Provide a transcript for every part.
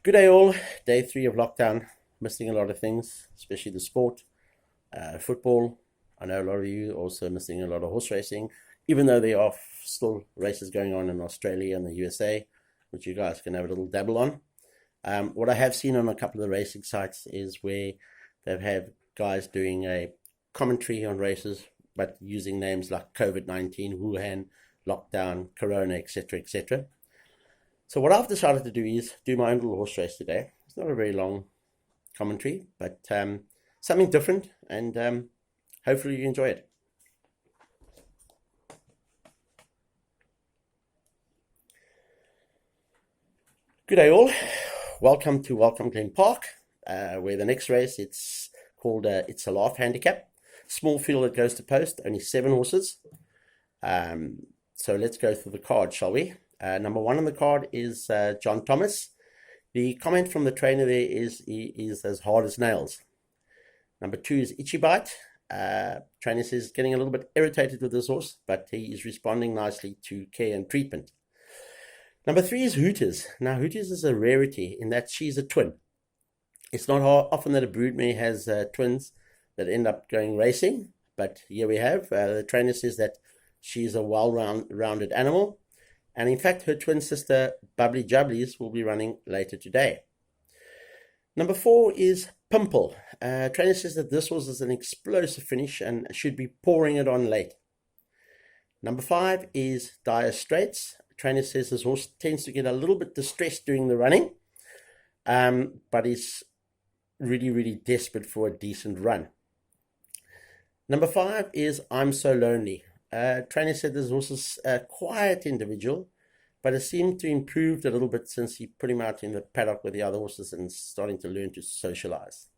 Good day, all. Day 3 of lockdown. Missing a lot of things, especially the sport, football. I know a lot of you also missing a lot of horse racing, even though there are still races going on in Australia and the USA, which you guys can have a little dabble on. What I have seen on a couple of the racing sites is where they've had guys doing a commentary on races, but using names like COVID-19, Wuhan, lockdown, Corona, etc., etc. So what I've decided to do is do my own little horse race today. It's not a very long commentary, but something different, and hopefully you enjoy it. Good day, all. Welcome to Welcome Glen Park, where the next race, it's called It's a Laugh Handicap. Small field that goes to post, only 7 horses. So let's go through the card, shall we? Number 1 on the card is John Thomas. The comment from the trainer there is he is as hard as nails. Number 2 is Itchy Bite. Trainer says getting a little bit irritated with this horse, but he is responding nicely to care and treatment. Number 3 is Hooters. Now, Hooters is a rarity in that she's a twin. It's not often that a broodmare has twins that end up going racing, but here we have. The trainer says that she's a well-rounded animal. And in fact, her twin sister, Bubbly Jubblies, will be running later today. Number 4 is Pimple. Trainer says that this horse is an explosive finish and should be pouring it on late. Number 5 is Dire Straits. Trainer says this horse tends to get a little bit distressed during the running, but is really, really desperate for a decent run. Number 5 is I'm So Lonely. Trainer said this horse is a quiet individual, but it seemed to improve a little bit since he put him out in the paddock with the other horses and starting to learn to socialize.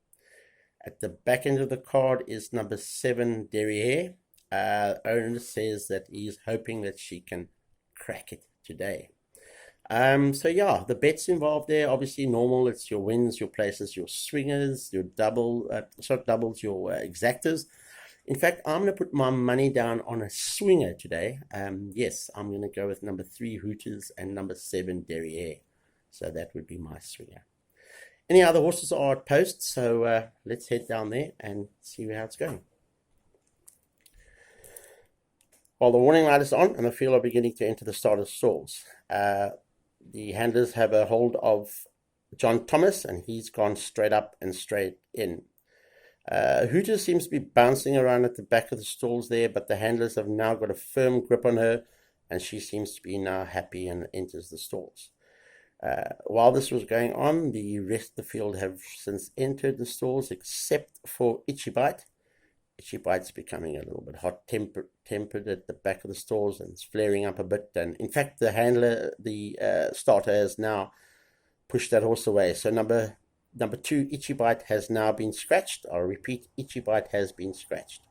At the back end of the card is number 7, Derriere. Owner says that he's hoping that she can crack it today. So yeah, the bets involved there, obviously normal. It's your wins, your places, your swingers, your doubles, your exactors. In fact, I'm going to put my money down on a swinger today. Yes, I'm going to go with number 3, Hooters, and number 7, Derriere. So that would be my swinger. Any other horses are at post, so let's head down there and see how it's going. While the warning light is on and the field are beginning to enter the starter stalls, the handlers have a hold of John Thomas, and he's gone straight up and straight in. Hooters seems to be bouncing around at the back of the stalls there, but the handlers have now got a firm grip on her, and she seems to be now happy and enters the stalls. While this was going on, the rest of the field have since entered the stalls, except for Itchy Bite. Itchy Bite's becoming a little bit hot-tempered at the back of the stalls and it's flaring up a bit. And in fact, the handler, the starter, has now pushed that horse away. So number 2, Itchy Bite, has now been scratched. I'll repeat, Itchy Bite has been scratched.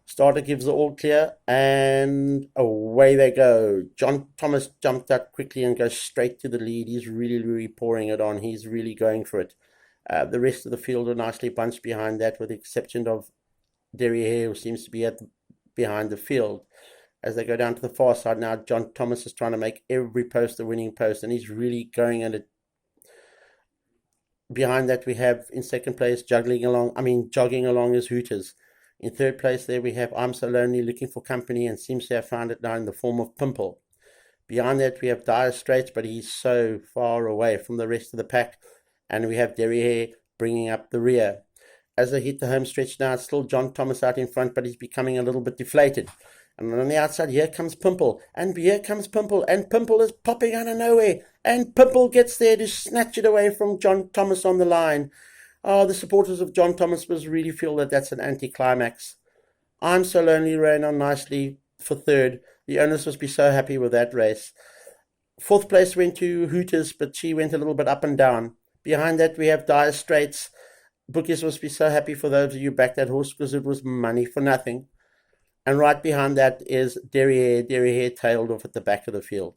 Starter gives the all clear, and away they go. John Thomas jumped out quickly and goes straight to the lead. He's really, really pouring it on. He's really going for it. The rest of the field are nicely bunched behind that, with the exception of Derriere, who seems to be behind the field. As they go down to the far side now, John Thomas is trying to make every post a winning post, and he's really going at it. Behind that, we have in second place, jogging along is Hooters. In third place there, we have I'm So Lonely, looking for company, and seems to have found it now in the form of Pimple. Behind that, we have Dire Straits, but he's so far away from the rest of the pack. And we have Derriere bringing up the rear. As they hit the home stretch now, it's still John Thomas out in front, but he's becoming a little bit deflated. And on the outside, here comes Pimple. And here comes Pimple. And Pimple is popping out of nowhere. And Pimple gets there to snatch it away from John Thomas on the line. Oh, the supporters of John Thomas must really feel that that's an anticlimax. I'm So Lonely ran on nicely for third. The owners must be so happy with that race. Fourth place went to Hooters, but she went a little bit up and down. Behind that, we have Dire Straits. Bookies must be so happy for those of you who backed that horse, because it was money for nothing. And right behind that is Derriere. Derriere tailed off at the back of the field.